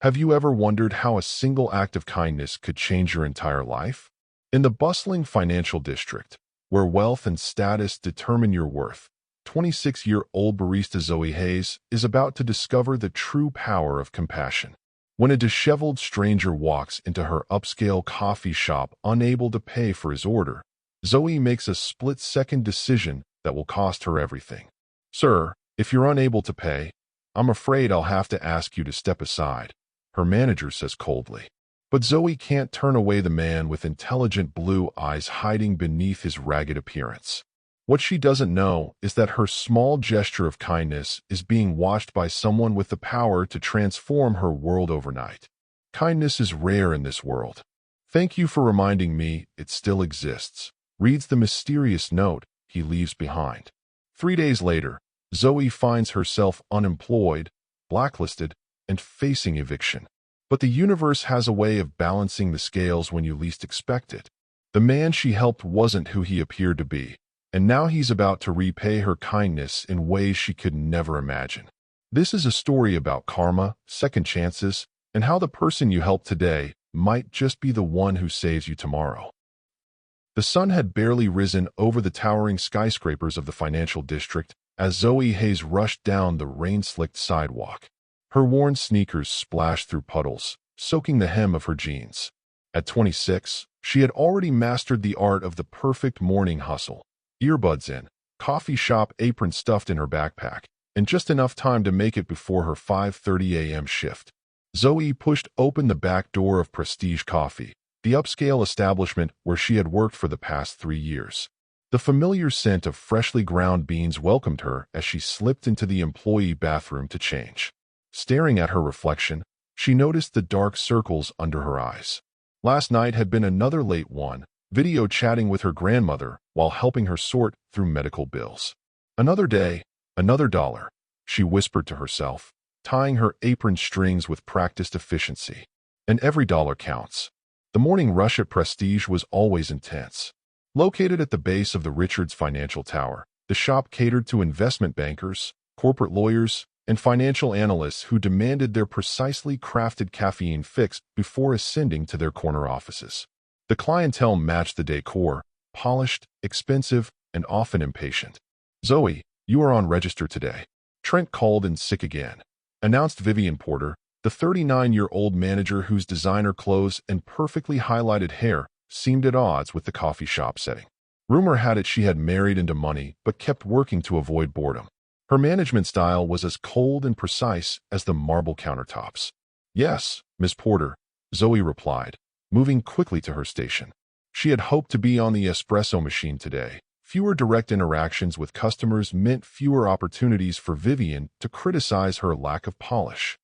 Have you ever wondered how a single act of kindness could change your entire life? In the bustling financial district, where wealth and status determine your worth, 26-year-old barista Zoe Hayes is about to discover the true power of compassion. When a disheveled stranger walks into her upscale coffee shop unable to pay for his order, Zoe makes a split-second decision that will cost her everything. "Sir, if you're unable to pay, I'm afraid I'll have to ask you to step aside," her manager says coldly. But Zoe can't turn away the man with intelligent blue eyes hiding beneath his ragged appearance. What she doesn't know is that her small gesture of kindness is being watched by someone with the power to transform her world overnight. Kindness is rare in this world. "Thank you for reminding me it still exists," reads the mysterious note he leaves behind. 3 days later, Zoe finds herself unemployed, blacklisted, and facing eviction. But the universe has a way of balancing the scales when you least expect it. The man she helped wasn't who he appeared to be, and now he's about to repay her kindness in ways she could never imagine. This is a story about karma, second chances, and how the person you help today might just be the one who saves you tomorrow. The sun had barely risen over the towering skyscrapers of the financial district as Zoe Hayes rushed down the rain-slicked sidewalk. Her worn sneakers splashed through puddles, soaking the hem of her jeans. At 26, she had already mastered the art of the perfect morning hustle. Earbuds in, coffee shop apron stuffed in her backpack, and just enough time to make it before her 5:30 a.m. shift. Zoe pushed open the back door of Prestige Coffee, the upscale establishment where she had worked for the past 3 years. The familiar scent of freshly ground beans welcomed her as she slipped into the employee bathroom to change. Staring at her reflection, she noticed the dark circles under her eyes. Last night had been another late one, video chatting with her grandmother while helping her sort through medical bills. "Another day, another dollar," she whispered to herself, tying her apron strings with practiced efficiency. And every dollar counts. The morning rush at Prestige was always intense. Located at the base of the Richards Financial Tower, the shop catered to investment bankers, corporate lawyers, and financial analysts who demanded their precisely crafted caffeine fix before ascending to their corner offices. The clientele matched the decor, polished, expensive, and often impatient. "Zoe, you are on register today." Trent called in sick again, announced Vivian Porter, the 39-year-old manager whose designer clothes and perfectly highlighted hair seemed at odds with the coffee shop setting. Rumor had it she had married into money but kept working to avoid boredom. Her management style was as cold and precise as the marble countertops. "Yes, Miss Porter," Zoe replied, moving quickly to her station. She had hoped to be on the espresso machine today. Fewer direct interactions with customers meant fewer opportunities for Vivian to criticize her lack of polish.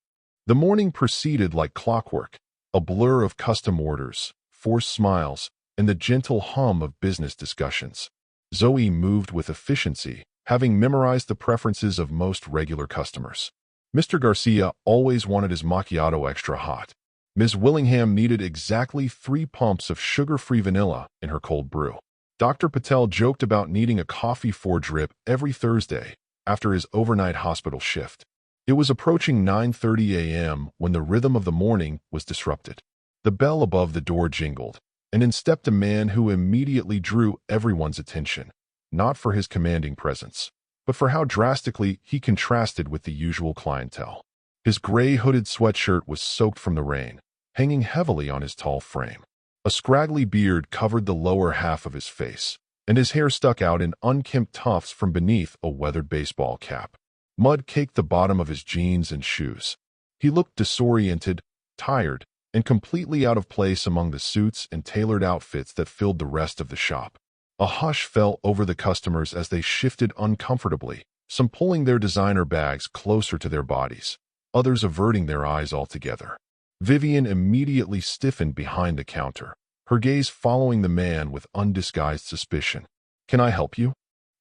The morning proceeded like clockwork, a blur of custom orders, forced smiles, and the gentle hum of business discussions. Zoe moved with efficiency, having memorized the preferences of most regular customers. Mr. Garcia always wanted his macchiato extra hot. Ms. Willingham needed exactly 3 pumps of sugar-free vanilla in her cold brew. Dr. Patel joked about needing a coffee 4-drip every Thursday after his overnight hospital shift. It was approaching 9:30 a.m. when the rhythm of the morning was disrupted. The bell above the door jingled, and in stepped a man who immediately drew everyone's attention, not for his commanding presence, but for how drastically he contrasted with the usual clientele. His gray hooded sweatshirt was soaked from the rain, hanging heavily on his tall frame. A scraggly beard covered the lower half of his face, and his hair stuck out in unkempt tufts from beneath a weathered baseball cap. Mud caked the bottom of his jeans and shoes. He looked disoriented, tired, and completely out of place among the suits and tailored outfits that filled the rest of the shop. A hush fell over the customers as they shifted uncomfortably, some pulling their designer bags closer to their bodies, others averting their eyes altogether. Vivian immediately stiffened behind the counter, her gaze following the man with undisguised suspicion. "Can I help you?"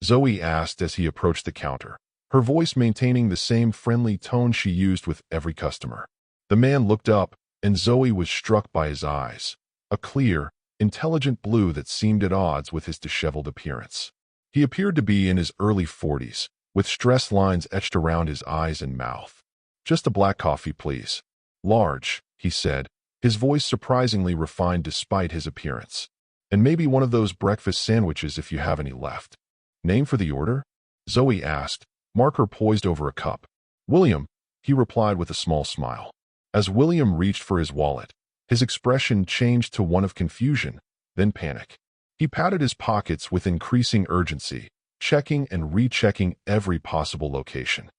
Zoe asked as he approached the counter, her voice maintaining the same friendly tone she used with every customer. The man looked up, and Zoe was struck by his eyes, a clear, intelligent blue that seemed at odds with his disheveled appearance. He appeared to be in his early 40s, with stress lines etched around his eyes and mouth. "Just a black coffee, please." Large, he said, his voice surprisingly refined despite his appearance. And maybe one of those breakfast sandwiches if you have any left. Name for the order? Zoe asked, marker poised over a cup. William, he replied with a small smile. As William reached for his wallet, his expression changed to one of confusion, then panic. He patted his pockets with increasing urgency, checking and rechecking every possible location.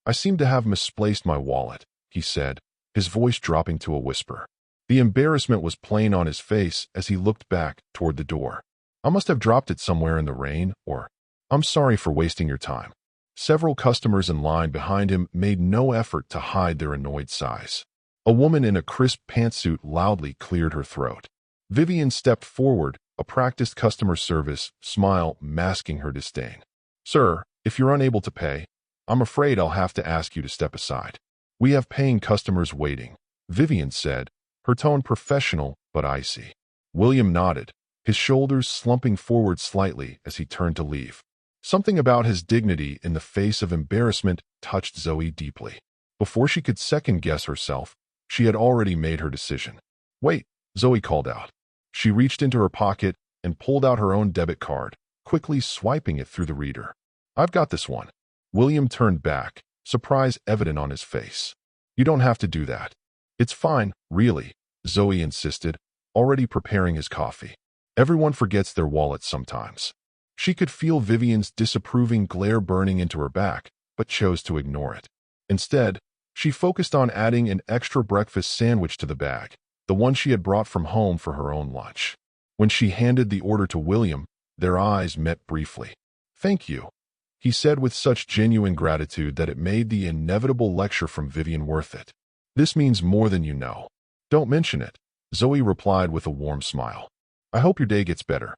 I seem to have misplaced my wallet, he said, his voice dropping to a whisper. The embarrassment was plain on his face as he looked back toward the door. I must have dropped it somewhere in the rain, or I'm sorry for wasting your time. Several customers in line behind him made no effort to hide their annoyed sighs. A woman in a crisp pantsuit loudly cleared her throat. Vivian stepped forward, a practiced customer service smile masking her disdain. Sir, if you're unable to pay, I'm afraid I'll have to ask you to step aside. We have paying customers waiting, Vivian said, her tone professional but icy. William nodded, his shoulders slumping forward slightly as he turned to leave. Something about his dignity in the face of embarrassment touched Zoe deeply. Before she could second-guess herself, she had already made her decision. Wait, Zoe called out. She reached into her pocket and pulled out her own debit card, quickly swiping it through the reader. I've got this one. William turned back, surprise evident on his face. You don't have to do that. It's fine, really, Zoe insisted, already preparing his coffee. Everyone forgets their wallets sometimes. She could feel Vivian's disapproving glare burning into her back, but chose to ignore it. Instead, she focused on adding an extra breakfast sandwich to the bag, the one she had brought from home for her own lunch. When she handed the order to William, their eyes met briefly. Thank you, he said with such genuine gratitude that it made the inevitable lecture from Vivian worth it. This means more than you know. Don't mention it, Zoe replied with a warm smile. I hope your day gets better.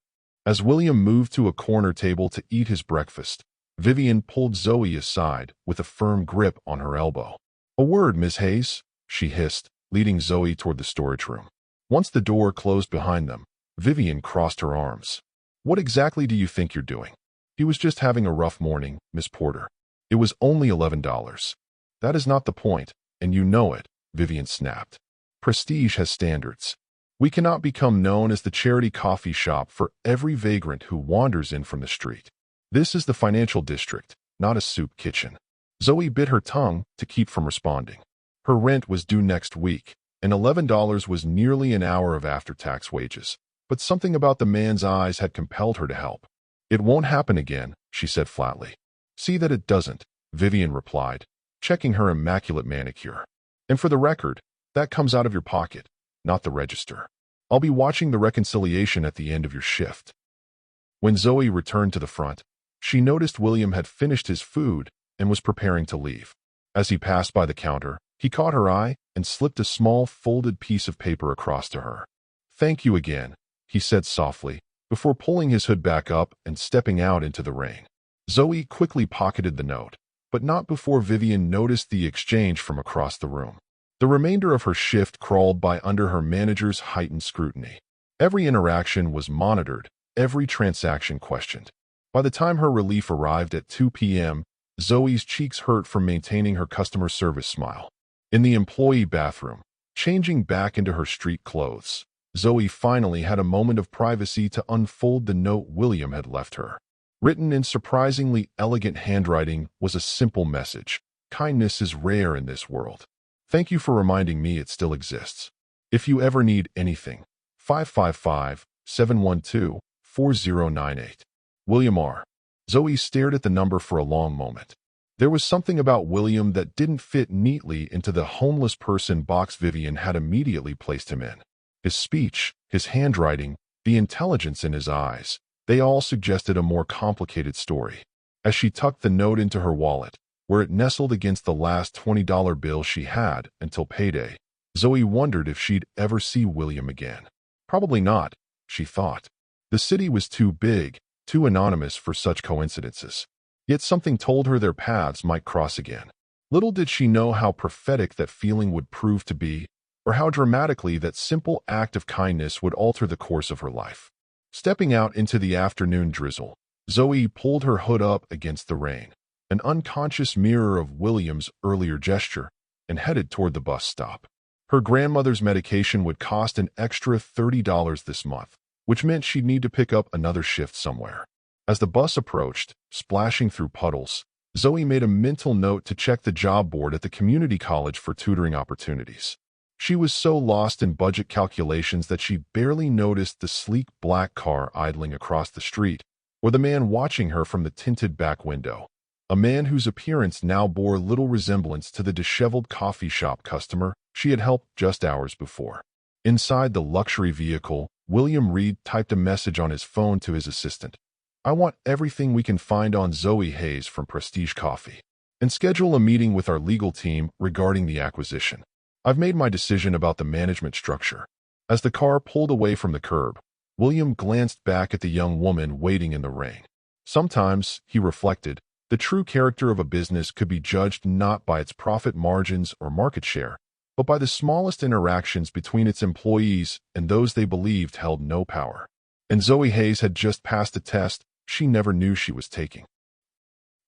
As William moved to a corner table to eat his breakfast, Vivian pulled Zoe aside with a firm grip on her elbow. A word, Miss Hayes, she hissed, leading Zoe toward the storage room. Once the door closed behind them, Vivian crossed her arms. What exactly do you think you're doing? He was just having a rough morning, Miss Porter. It was only $11. That is not the point, and you know it, Vivian snapped. Prestige has standards. We cannot become known as the charity coffee shop for every vagrant who wanders in from the street. This is the financial district, not a soup kitchen. Zoe bit her tongue to keep from responding. Her rent was due next week, and $11 was nearly an hour of after-tax wages. But something about the man's eyes had compelled her to help. It won't happen again, she said flatly. See that it doesn't, Vivian replied, checking her immaculate manicure. And for the record, that comes out of your pocket, not the register. I'll be watching the reconciliation at the end of your shift. When Zoe returned to the front, she noticed William had finished his food and was preparing to leave. As he passed by the counter, he caught her eye and slipped a small folded piece of paper across to her. Thank you again, he said softly, before pulling his hood back up and stepping out into the rain. Zoe quickly pocketed the note, but not before Vivian noticed the exchange from across the room. The remainder of her shift crawled by under her manager's heightened scrutiny. Every interaction was monitored, every transaction questioned. By the time her relief arrived at 2 p.m., Zoe's cheeks hurt from maintaining her customer service smile. In the employee bathroom, changing back into her street clothes, Zoe finally had a moment of privacy to unfold the note William had left her. Written in surprisingly elegant handwriting was a simple message. Kindness is rare in this world. Thank you for reminding me it still exists. If you ever need anything, 555-712-4098. William R. Zoe stared at the number for a long moment. There was something about William that didn't fit neatly into the homeless person box Vivian had immediately placed him in. His speech, his handwriting, the intelligence in his eyes, they all suggested a more complicated story. As she tucked the note into her wallet, where it nestled against the last $20 bill she had until payday, Zoe wondered if she'd ever see William again. Probably not, she thought. The city was too big, too anonymous for such coincidences. Yet something told her their paths might cross again. Little did she know how prophetic that feeling would prove to be, or how dramatically that simple act of kindness would alter the course of her life. Stepping out into the afternoon drizzle, Zoe pulled her hood up against the rain, an unconscious mirror of William's earlier gesture, and headed toward the bus stop. Her grandmother's medication would cost an extra $30 this month, which meant she'd need to pick up another shift somewhere. As the bus approached, splashing through puddles, Zoe made a mental note to check the job board at the community college for tutoring opportunities. She was so lost in budget calculations that she barely noticed the sleek black car idling across the street, or the man watching her from the tinted back window, a man whose appearance now bore little resemblance to the disheveled coffee shop customer she had helped just hours before. Inside the luxury vehicle, William Reed typed a message on his phone to his assistant. "I want everything we can find on Zoe Hayes from Prestige Coffee, and schedule a meeting with our legal team regarding the acquisition. I've made my decision about the management structure." As the car pulled away from the curb, William glanced back at the young woman waiting in the rain. Sometimes, he reflected, the true character of a business could be judged not by its profit margins or market share, but by the smallest interactions between its employees and those they believed held no power. And Zoe Hayes had just passed a test she never knew she was taking.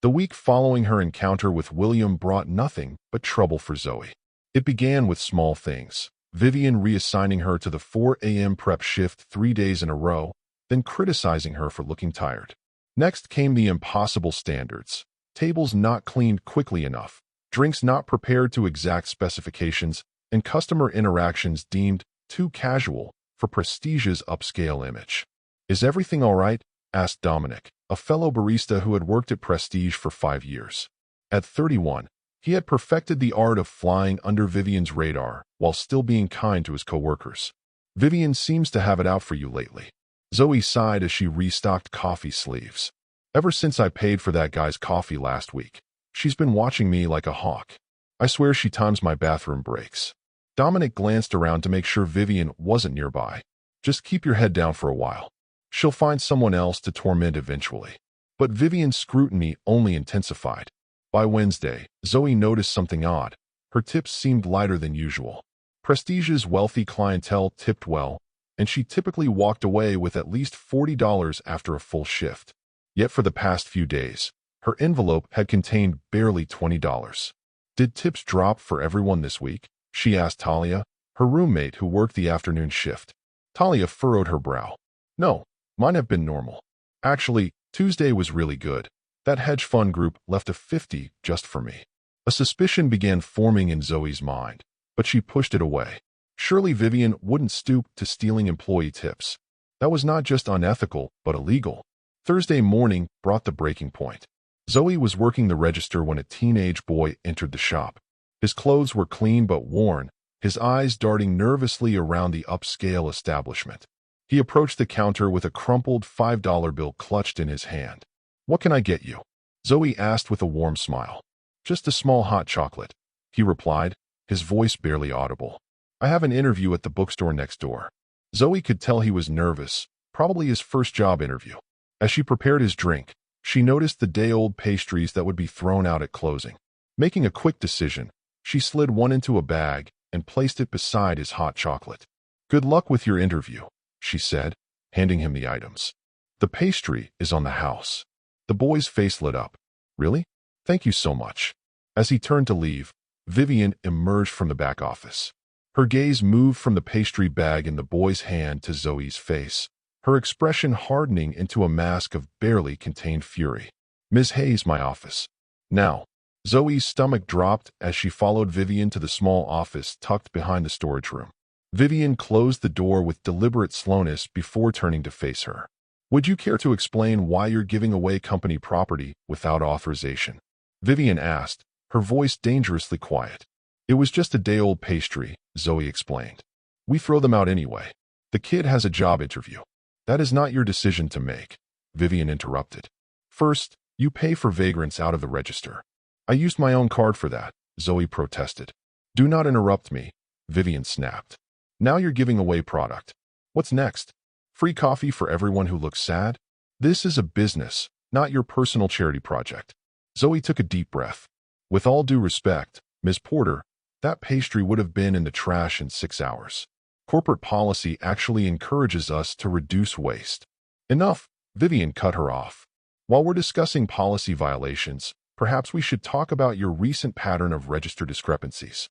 The week following her encounter with William brought nothing but trouble for Zoe. It began with small things. Vivian reassigning her to the 4 a.m. prep shift 3 days in a row, then criticizing her for looking tired. Next came the impossible standards. Tables not cleaned quickly enough, drinks not prepared to exact specifications, and customer interactions deemed too casual for Prestige's upscale image. "Is everything all right?" asked Dominic, a fellow barista who had worked at Prestige for 5 years. At 31, he had perfected the art of flying under Vivian's radar while still being kind to his coworkers. "Vivian seems to have it out for you lately." Zoe sighed as she restocked coffee sleeves. "Ever since I paid for that guy's coffee last week, she's been watching me like a hawk. I swear she times my bathroom breaks." Dominic glanced around to make sure Vivian wasn't nearby. "Just keep your head down for a while. She'll find someone else to torment eventually." But Vivian's scrutiny only intensified. By Wednesday, Zoe noticed something odd. Her tips seemed lighter than usual. Prestige's wealthy clientele tipped well, and she typically walked away with at least $40 after a full shift. Yet for the past few days, her envelope had contained barely $20. "Did tips drop for everyone this week?" she asked Talia, her roommate who worked the afternoon shift. Talia furrowed her brow. "No, mine have been normal. Actually, Tuesday was really good. That hedge fund group left a 50 just for me." A suspicion began forming in Zoe's mind, but she pushed it away. Surely Vivian wouldn't stoop to stealing employee tips. That was not just unethical, but illegal. Thursday morning brought the breaking point. Zoe was working the register when a teenage boy entered the shop. His clothes were clean but worn, his eyes darting nervously around the upscale establishment. He approached the counter with a crumpled $5 bill clutched in his hand. "What can I get you?" Zoe asked with a warm smile. "Just a small hot chocolate," he replied, his voice barely audible. "I have an interview at the bookstore next door." Zoe could tell he was nervous, probably his first job interview. As she prepared his drink, she noticed the day-old pastries that would be thrown out at closing. Making a quick decision, she slid one into a bag and placed it beside his hot chocolate. "Good luck with your interview," she said, handing him the items. "The pastry is on the house." The boy's face lit up. "Really? Thank you so much." As he turned to leave, Vivian emerged from the back office. Her gaze moved from the pastry bag in the boy's hand to Zoe's face, her expression hardening into a mask of barely contained fury. "Ms. Hayes, my office." "Now." Zoe's stomach dropped as she followed Vivian to the small office tucked behind the storage room. Vivian closed the door with deliberate slowness before turning to face her. "Would you care to explain why you're giving away company property without authorization?" Vivian asked, her voice dangerously quiet. "It was just a day-old pastry," Zoe explained. "We throw them out anyway. The kid has a job interview." "That is not your decision to make," Vivian interrupted. "First, you pay for vagrants out of the register." "I used my own card for that," Zoe protested. "Do not interrupt me," Vivian snapped. "Now you're giving away product. What's next? Free coffee for everyone who looks sad? This is a business, not your personal charity project." Zoe took a deep breath. "With all due respect, Ms. Porter, that pastry would have been in the trash in 6 hours. Corporate policy actually encourages us to reduce waste." "Enough," Vivian cut her off. "While we're discussing policy violations, Perhaps we should talk about your recent pattern of register discrepancies.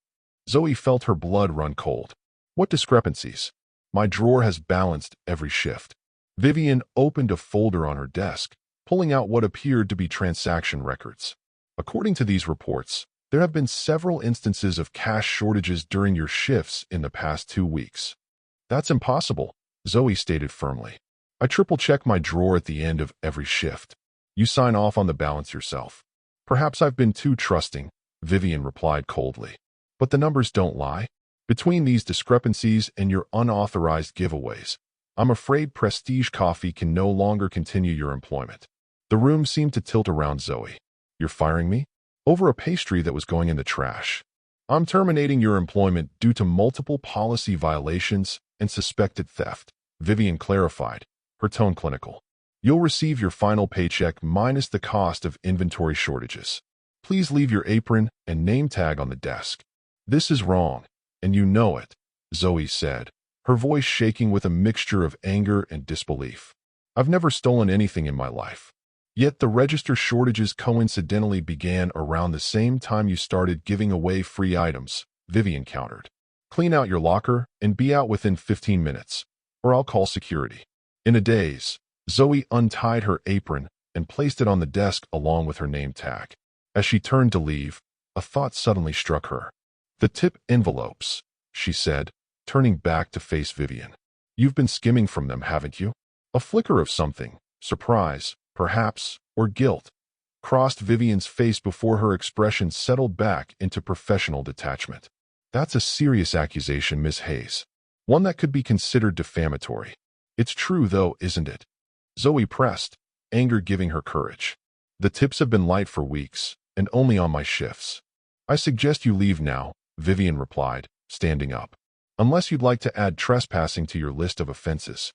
Zoe felt her blood run cold. What discrepancies? My drawer has balanced every shift. Vivian opened a folder on her desk, pulling out what appeared to be transaction records. According to these reports, there have been several instances of cash shortages during your shifts in the past 2 weeks. That's impossible, Zoe stated firmly. I triple-check my drawer at the end of every shift. You sign off on the balance yourself. Perhaps I've been too trusting, Vivian replied coldly. But the numbers don't lie. Between these discrepancies and your unauthorized giveaways, I'm afraid Prestige Coffee can no longer continue your employment. The room seemed to tilt around Zoe. You're firing me? Over a pastry that was going in the trash. I'm terminating your employment due to multiple policy violations and suspected theft, Vivian clarified, her tone clinical. You'll receive your final paycheck minus the cost of inventory shortages. Please leave your apron and name tag on the desk. This is wrong, and you know it, Zoe said, her voice shaking with a mixture of anger and disbelief. I've never stolen anything in my life. Yet the register shortages coincidentally began around the same time you started giving away free items, Vivian countered. Clean out your locker and be out within 15 minutes, or I'll call security. In a daze, Zoe untied her apron and placed it on the desk along with her name tag. As she turned to leave, a thought suddenly struck her. The tip envelopes, she said, turning back to face Vivian. You've been skimming from them, haven't you? A flicker of something, surprise, perhaps, or guilt, crossed Vivian's face before her expression settled back into professional detachment. That's a serious accusation, Miss Hayes. One that could be considered defamatory. It's true, though, isn't it? Zoe pressed, anger giving her courage. The tips have been light for weeks, and only on my shifts. I suggest you leave now, Vivian replied, standing up. Unless you'd like to add trespassing to your list of offenses.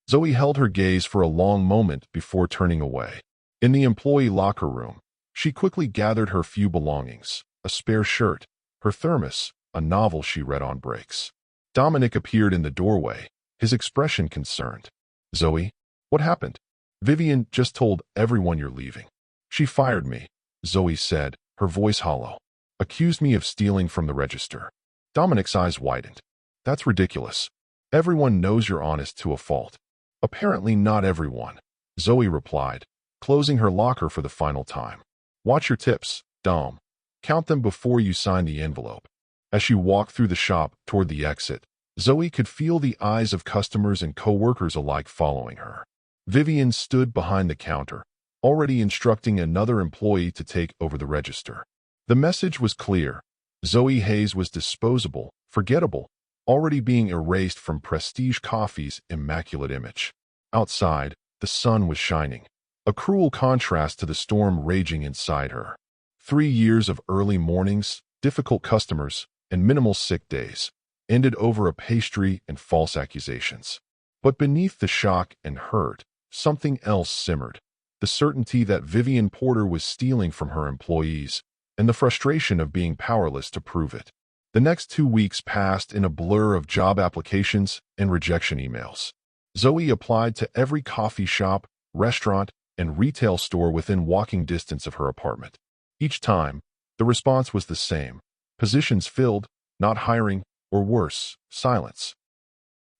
Zoe held her gaze for a long moment before turning away. In the employee locker room, she quickly gathered her few belongings, a spare shirt, her thermos, a novel she read on breaks. Dominic appeared in the doorway, his expression concerned. Zoe, what happened? Vivian just told everyone you're leaving. She fired me, Zoe said, her voice hollow. Accused me of stealing from the register. Dominic's eyes widened. That's ridiculous. Everyone knows you're honest to a fault. Apparently not everyone, Zoe replied, closing her locker for the final time. Watch your tips, Dom. Count them before you sign the envelope. As she walked through the shop toward the exit, Zoe could feel the eyes of customers and co-workers alike following her. Vivian stood behind the counter, already instructing another employee to take over the register. The message was clear. Zoe Hayes was disposable, forgettable, already being erased from Prestige Coffee's immaculate image. Outside, the sun was shining, a cruel contrast to the storm raging inside her. 3 years of early mornings, difficult customers, and minimal sick days ended over a pastry and false accusations. But beneath the shock and hurt, something else simmered. The certainty that Vivian Porter was stealing from her employees, and the frustration of being powerless to prove it. The next 2 weeks passed in a blur of job applications and rejection emails. Zoe applied to every coffee shop, restaurant, and retail store within walking distance of her apartment. Each time, the response was the same. Positions filled, not hiring, or worse, silence.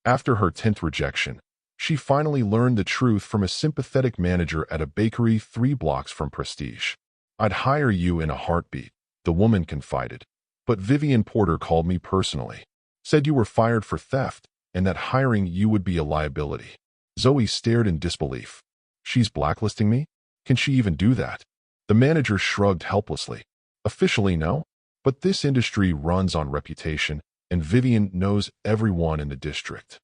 After her 10th rejection, she finally learned the truth from a sympathetic manager at a bakery 3 blocks from Prestige. I'd hire you in a heartbeat, the woman confided. But Vivian Porter called me personally, said you were fired for theft, and that hiring you would be a liability. Zoe stared in disbelief. She's blacklisting me? Can she even do that? The manager shrugged helplessly. Officially, no. But this industry runs on reputation, and Vivian knows everyone in the district.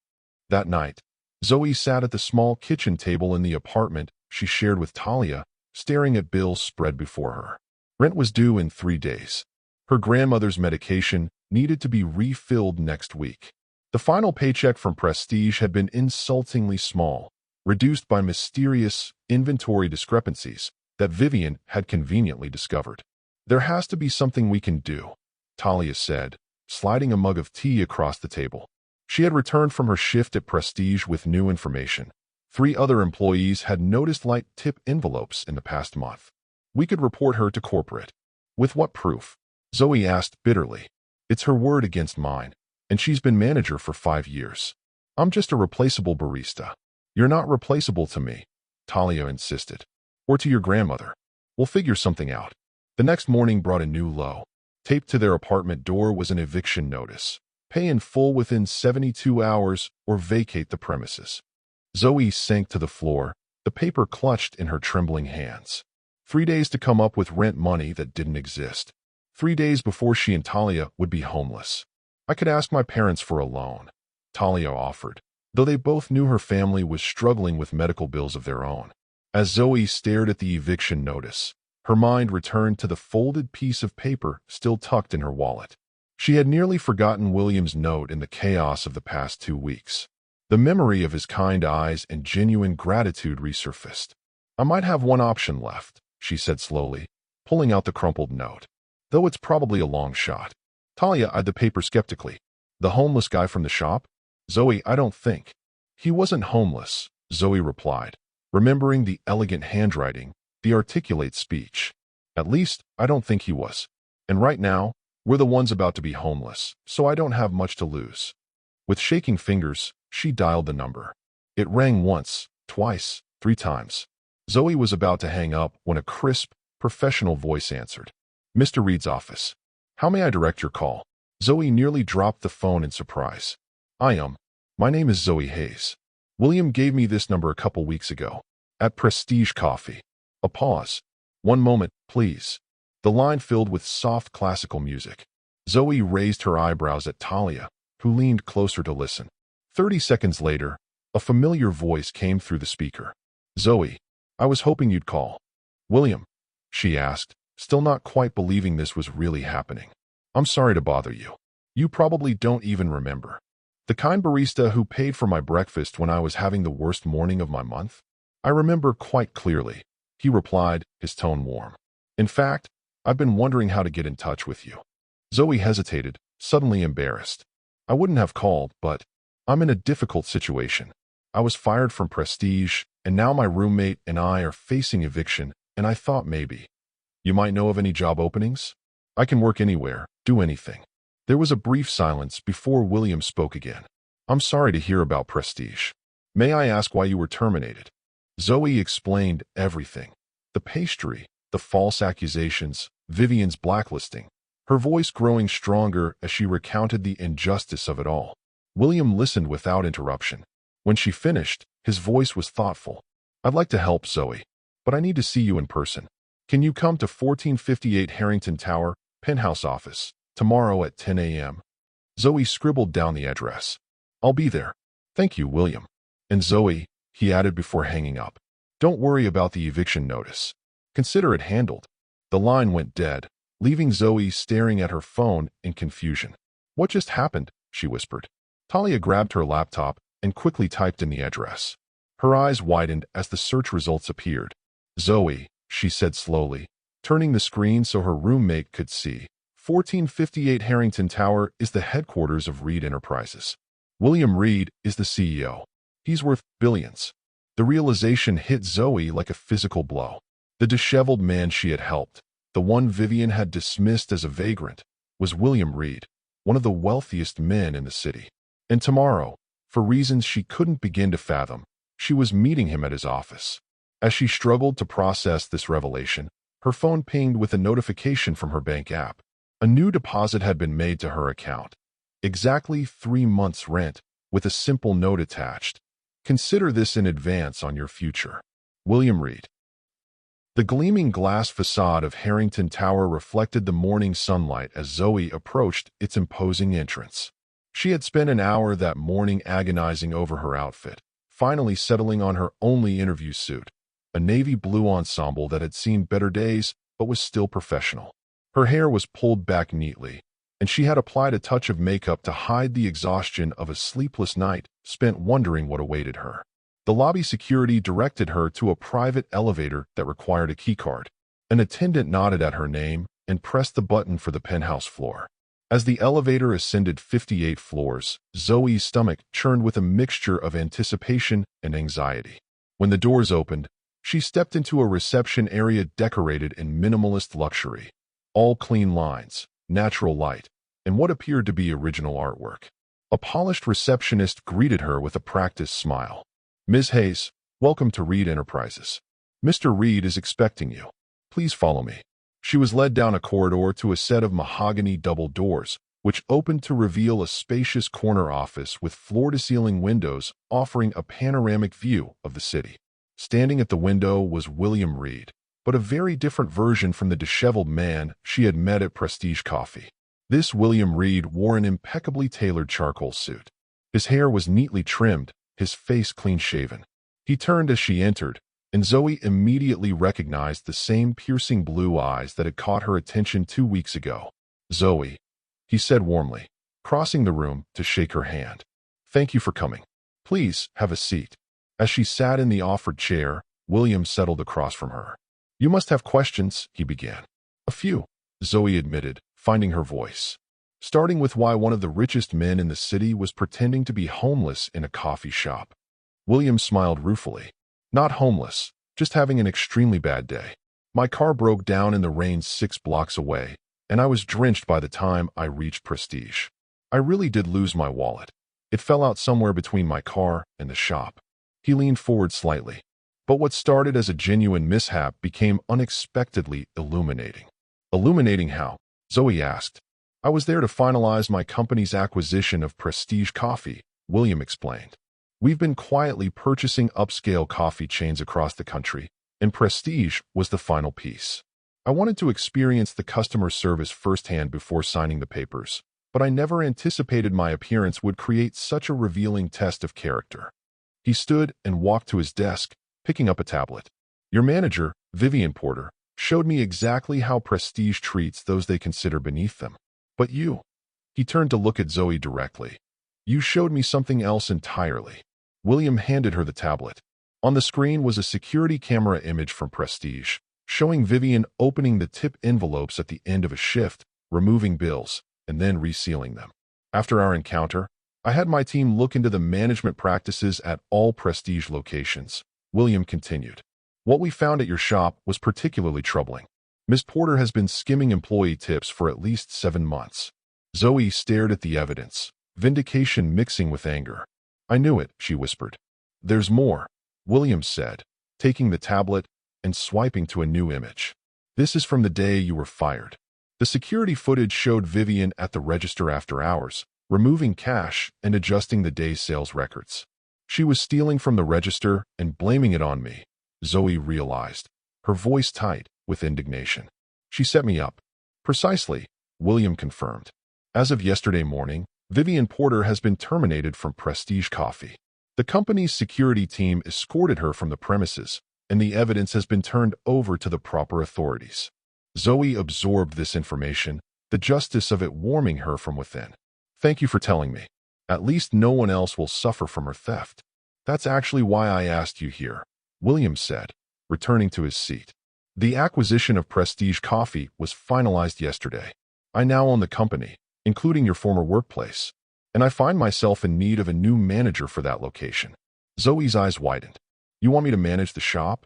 That night, Zoe sat at the small kitchen table in the apartment she shared with Talia, staring at bills spread before her. Rent was due in 3 days. Her grandmother's medication needed to be refilled next week. The final paycheck from Prestige had been insultingly small, reduced by mysterious inventory discrepancies that Vivian had conveniently discovered. There has to be something we can do, Talia said, sliding a mug of tea across the table. She had returned from her shift at Prestige with new information. 3 other employees had noticed light tip envelopes in the past month. We could report her to corporate. With what proof? Zoe asked bitterly. It's her word against mine, and she's been manager for 5 years. I'm just a replaceable barista. You're not replaceable to me, Talia insisted. Or to your grandmother. We'll figure something out. The next morning brought a new low. Taped to their apartment door was an eviction notice. Pay in full within 72 hours or vacate the premises. Zoe sank to the floor, the paper clutched in her trembling hands. 3 days to come up with rent money that didn't exist. 3 days before she and Talia would be homeless. I could ask my parents for a loan, Talia offered, though they both knew her family was struggling with medical bills of their own. As Zoe stared at the eviction notice, her mind returned to the folded piece of paper still tucked in her wallet. She had nearly forgotten William's note in the chaos of the past 2 weeks. The memory of his kind eyes and genuine gratitude resurfaced. I might have one option left, she said slowly, pulling out the crumpled note. Though it's probably a long shot. Talia eyed the paper skeptically. The homeless guy from the shop? Zoe, I don't think. He wasn't homeless, Zoe replied, remembering the elegant handwriting, the articulate speech. At least, I don't think he was. And right now, we're the ones about to be homeless, so I don't have much to lose. With shaking fingers, she dialed the number. It rang once, twice, 3 times. Zoe was about to hang up when a crisp, professional voice answered. Mr. Reed's office. How may I direct your call? Zoe nearly dropped the phone in surprise. My name is Zoe Hayes. William gave me this number a couple weeks ago. At Prestige Coffee. A pause. 1 moment, please. The line filled with soft classical music. Zoe raised her eyebrows at Talia, who leaned closer to listen. 30 seconds later, a familiar voice came through the speaker. Zoe, I was hoping you'd call. William, she asked, still not quite believing this was really happening. I'm sorry to bother you. You probably don't even remember. The kind barista who paid for my breakfast when I was having the worst morning of my month? I remember quite clearly, he replied, his tone warm. In fact, I've been wondering how to get in touch with you. Zoe hesitated, suddenly embarrassed. I wouldn't have called, but I'm in a difficult situation. I was fired from Prestige, and now my roommate and I are facing eviction, and I thought maybe you might know of any job openings? I can work anywhere, do anything. There was a brief silence before William spoke again. I'm sorry to hear about Prestige. May I ask why you were terminated? Zoe explained everything. The pastry, the false accusations, Vivian's blacklisting. Her voice growing stronger as she recounted the injustice of it all. William listened without interruption. When she finished, his voice was thoughtful. I'd like to help, Zoe, but I need to see you in person. Can you come to 1458 Harrington Tower, penthouse office, tomorrow at 10 a.m.? Zoe scribbled down the address. I'll be there. Thank you, William. And Zoe, he added before hanging up, don't worry about the eviction notice. Consider it handled. The line went dead, leaving Zoe staring at her phone in confusion. What just happened? She whispered. Talia grabbed her laptop and quickly typed in the address. Her eyes widened as the search results appeared. Zoe, she said slowly, turning the screen so her roommate could see. 1458 Harrington Tower is the headquarters of Reed Enterprises. William Reed is the CEO. He's worth billions. The realization hit Zoe like a physical blow. The disheveled man she had helped, the one Vivian had dismissed as a vagrant, was William Reed, one of the wealthiest men in the city. And tomorrow, for reasons she couldn't begin to fathom, she was meeting him at his office. As she struggled to process this revelation, her phone pinged with a notification from her bank app. A new deposit had been made to her account. Exactly 3 months' rent, with a simple note attached. Consider this in advance on your future. William Reed. The gleaming glass facade of Harrington Tower reflected the morning sunlight as Zoe approached its imposing entrance. She had spent an hour that morning agonizing over her outfit, finally settling on her only interview suit, a navy blue ensemble that had seen better days but was still professional. Her hair was pulled back neatly, and she had applied a touch of makeup to hide the exhaustion of a sleepless night spent wondering what awaited her. The lobby security directed her to a private elevator that required a keycard. An attendant nodded at her name and pressed the button for the penthouse floor. As the elevator ascended 58 floors, Zoe's stomach churned with a mixture of anticipation and anxiety. When the doors opened, She stepped into a reception area decorated in minimalist luxury. All clean lines, natural light, and what appeared to be original artwork. A polished receptionist greeted her with a practiced smile. "Ms. Hayes, welcome to Reed Enterprises. Mr. Reed is expecting you. Please follow me." She was led down a corridor to a set of mahogany double doors, which opened to reveal a spacious corner office with floor-to-ceiling windows offering a panoramic view of the city. Standing at the window was William Reed, but a very different version from the disheveled man she had met at Prestige Coffee. This William Reed wore an impeccably tailored charcoal suit. His hair was neatly trimmed, his face clean-shaven. He turned as she entered, and Zoe immediately recognized the same piercing blue eyes that had caught her attention 2 weeks ago. "Zoe," he said warmly, crossing the room to shake her hand. "Thank you for coming. Please, have a seat." As she sat in the offered chair, William settled across from her. "You must have questions," he began. "A few," Zoe admitted, finding her voice. "Starting with why one of the richest men in the city was pretending to be homeless in a coffee shop." William smiled ruefully. "Not homeless, just having an extremely bad day. My car broke down in the rain 6 blocks away, and I was drenched by the time I reached Prestige. I really did lose my wallet. It fell out somewhere between my car and the shop." He leaned forward slightly. "But what started as a genuine mishap became unexpectedly illuminating." "Illuminating how?" Zoe asked. "I was there to finalize my company's acquisition of Prestige Coffee," William explained. "We've been quietly purchasing upscale coffee chains across the country, and Prestige was the final piece. I wanted to experience the customer service firsthand before signing the papers, but I never anticipated my appearance would create such a revealing test of character." He stood and walked to his desk, picking up a tablet. "Your manager, Vivian Porter, showed me exactly how Prestige treats those they consider beneath them. But you," he turned to look at Zoe directly, "you showed me something else entirely." William handed her the tablet. On the screen was a security camera image from Prestige, showing Vivian opening the tip envelopes at the end of a shift, removing bills, and then resealing them. "After our encounter, I had my team look into the management practices at all Prestige locations," William continued. "What we found at your shop was particularly troubling. Ms. Porter has been skimming employee tips for at least 7 months." Zoe stared at the evidence, vindication mixing with anger. "I knew it," she whispered. "There's more," William said, taking the tablet and swiping to a new image. "This is from the day you were fired." The security footage showed Vivian at the register after hours, removing cash and adjusting the day's sales records. "She was stealing from the register and blaming it on me," Zoe realized, her voice tight with indignation. "She set me up." "Precisely," William confirmed. "As of yesterday morning, Vivian Porter has been terminated from Prestige Coffee. The company's security team escorted her from the premises, and the evidence has been turned over to the proper authorities." Zoe absorbed this information, the justice of it warming her from within. "Thank you for telling me. At least no one else will suffer from her theft." "That's actually why I asked you here," William said, returning to his seat. "The acquisition of Prestige Coffee was finalized yesterday. I now own the company, including your former workplace, and I find myself in need of a new manager for that location." Zoe's eyes widened. "You want me to manage the shop?"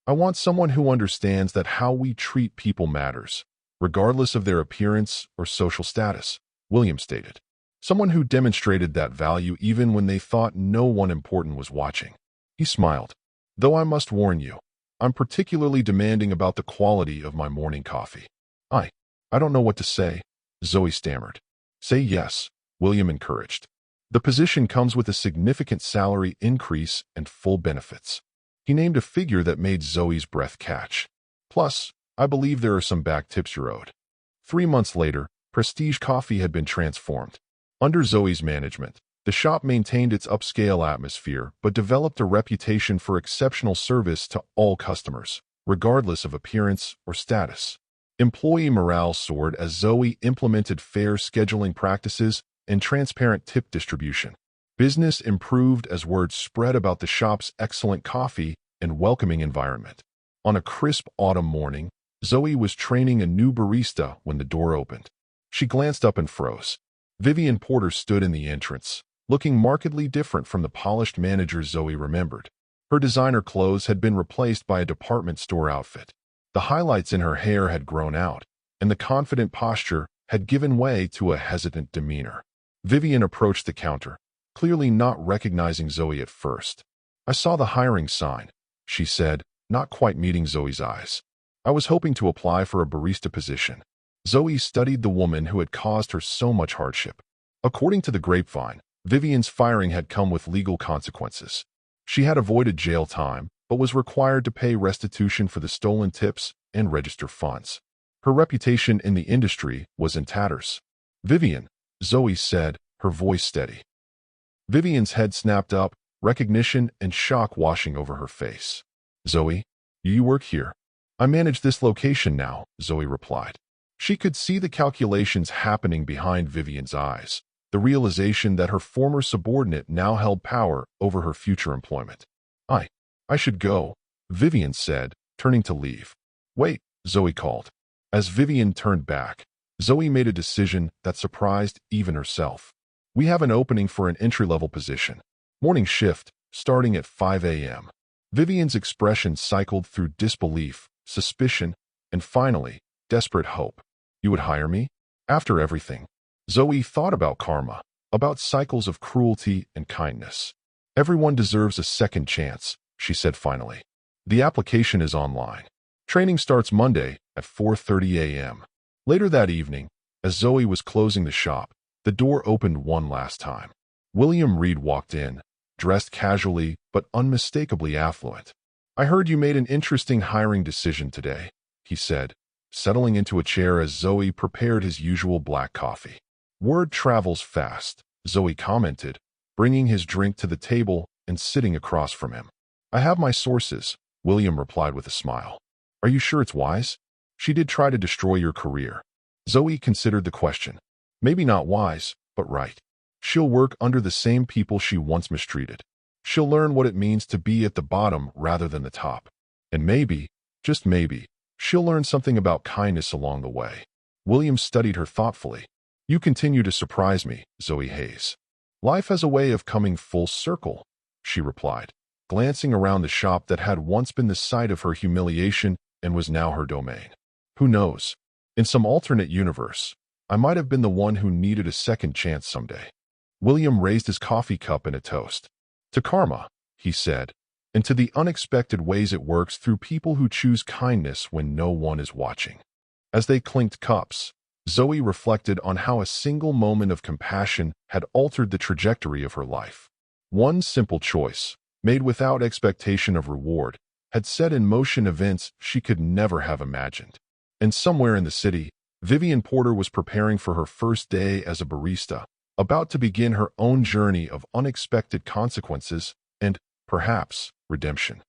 "I want someone who understands that how we treat people matters, regardless of their appearance or social status," William stated. "Someone who demonstrated that value even when they thought no one important was watching." He smiled. "Though I must warn you, I'm particularly demanding about the quality of my morning coffee." I don't know what to say," Zoe stammered. "Say yes," William encouraged. "The position comes with a significant salary increase and full benefits." He named a figure that made Zoe's breath catch. "Plus, I believe there are some back tips you're owed." 3 months later, Prestige Coffee had been transformed. Under Zoe's management, the shop maintained its upscale atmosphere but developed a reputation for exceptional service to all customers, regardless of appearance or status. Employee morale soared as Zoe implemented fair scheduling practices and transparent tip distribution. Business improved as word spread about the shop's excellent coffee and welcoming environment. On a crisp autumn morning, Zoe was training a new barista when the door opened. She glanced up and froze. Vivian Porter stood in the entrance, looking markedly different from the polished manager Zoe remembered. Her designer clothes had been replaced by a department store outfit. The highlights in her hair had grown out, and the confident posture had given way to a hesitant demeanor. Vivian approached the counter, clearly not recognizing Zoe at first. "I saw the hiring sign," she said, not quite meeting Zoe's eyes. "I was hoping to apply for a barista position." Zoe studied the woman who had caused her so much hardship. According to the grapevine, Vivian's firing had come with legal consequences. She had avoided jail time, but was required to pay restitution for the stolen tips and register funds. Her reputation in the industry was in tatters. "Vivian," Zoe said, her voice steady. Vivian's head snapped up, recognition and shock washing over her face. "Zoe, you work here?" "I manage this location now," Zoe replied. She could see the calculations happening behind Vivian's eyes, the realization that her former subordinate now held power over her future employment. I should go," Vivian said, turning to leave. "Wait," Zoe called. As Vivian turned back, Zoe made a decision that surprised even herself. "We have an opening for an entry-level position. Morning shift, starting at 5 a.m. Vivian's expression cycled through disbelief, suspicion, and finally, desperate hope. "You would hire me? After everything?" Zoe thought about karma, about cycles of cruelty and kindness. "Everyone deserves a second chance," she said finally. "The application is online. Training starts Monday at 4:30 a.m. Later that evening, as Zoe was closing the shop, the door opened one last time. William Reed walked in, dressed casually but unmistakably affluent. "I heard you made an interesting hiring decision today," he said, settling into a chair as Zoe prepared his usual black coffee. "Word travels fast," Zoe commented, bringing his drink to the table and sitting across from him. "I have my sources," William replied with a smile. "Are you sure it's wise? She did try to destroy your career." Zoe considered the question. "Maybe not wise, but right. She'll work under the same people she once mistreated. She'll learn what it means to be at the bottom rather than the top. And maybe, just maybe, she'll learn something about kindness along the way." William studied her thoughtfully. "You continue to surprise me, Zoe Hayes." "Life has a way of coming full circle," she replied, glancing around the shop that had once been the site of her humiliation and was now her domain. "Who knows? In some alternate universe, I might have been the one who needed a second chance someday." William raised his coffee cup in a toast. "To karma," he said, "and to the unexpected ways it works through people who choose kindness when no one is watching." As they clinked cups, Zoe reflected on how a single moment of compassion had altered the trajectory of her life. One simple choice, made without expectation of reward, had set in motion events she could never have imagined. And somewhere in the city, Vivian Porter was preparing for her first day as a barista, about to begin her own journey of unexpected consequences and, perhaps, redemption.